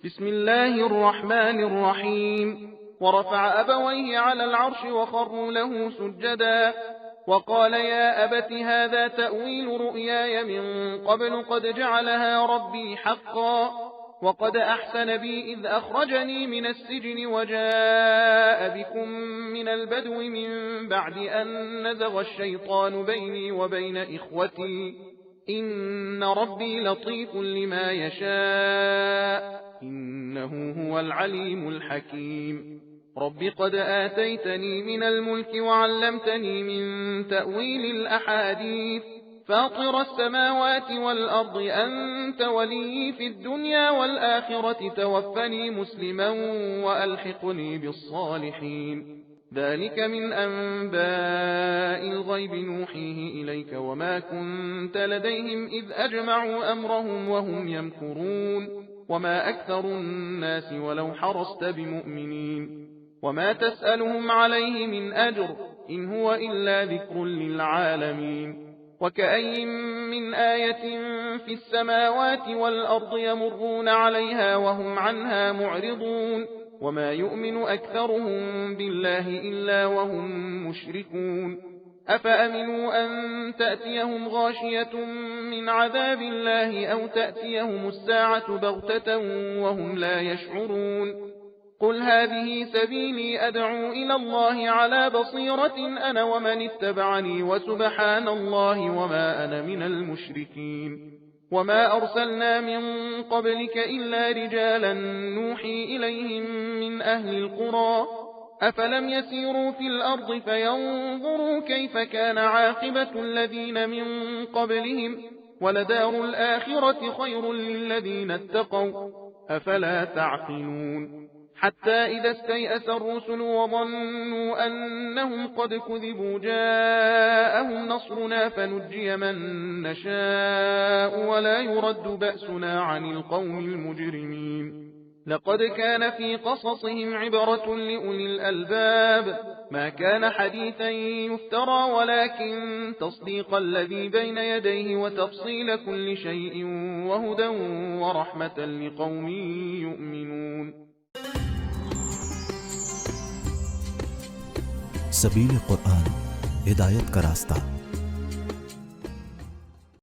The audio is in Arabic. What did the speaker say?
بسم الله الرحمن الرحيم. ورفع أبويه على العرش وخروا له سجدا وقال يا أبت هذا تأويل رؤياي من قبل قد جعلها ربي حقا وقد أحسن بي إذ أخرجني من السجن وجاء بكم من البدو من بعد أن نزغ الشيطان بيني وبين إخوتي إن ربي لطيف لما يشاء إنه هو العليم الحكيم. رب قد آتيتني من الملك وعلمتني من تأويل الأحاديث فاطر السماوات والأرض أنت ولي في الدنيا والآخرة توفني مسلما وألحقني بالصالحين. ذلك من أنباء الغيب نوحيه إليك وما كنت لديهم إذ أجمعوا أمرهم وهم يمكرون وما أكثر الناس ولو حرصت بمؤمنين وما تسألهم عليه من أجر إن هو إلا ذكر للعالمين. وكأين من آية في السماوات والأرض يمرون عليها وهم عنها معرضون وما يؤمن أكثرهم بالله إلا وهم مشركون. أفأمنوا أن تأتيهم غاشية من عذاب الله أو تأتيهم الساعة بغتة وهم لا يشعرون. قل هذه سبيلي أدعو إلى الله على بصيرة أنا ومن اتبعني وسبحان الله وما أنا من المشركين. وما أرسلنا من قبلك إلا رجالا نوحي إليهم من أهل القرى أفلم يسيروا في الأرض فينظروا كيف كان عاقبة الذين من قبلهم ولدار الآخرة خير للذين اتقوا أفلا تعقلون. حتى إذا استيأس الرسل وظنوا أنهم قد كذبوا جاءهم نصرنا فنجي من نشاء ولا يرد بأسنا عن القوم المجرمين. لقد كان في قصصهم عبرة لأولي الألباب ما كان حديثا يفترى ولكن تصديق الذي بين يديه وتفصيل كل شيء وهدى ورحمة لقوم يؤمنون. सबील कुरान हिदायत का रास्ता।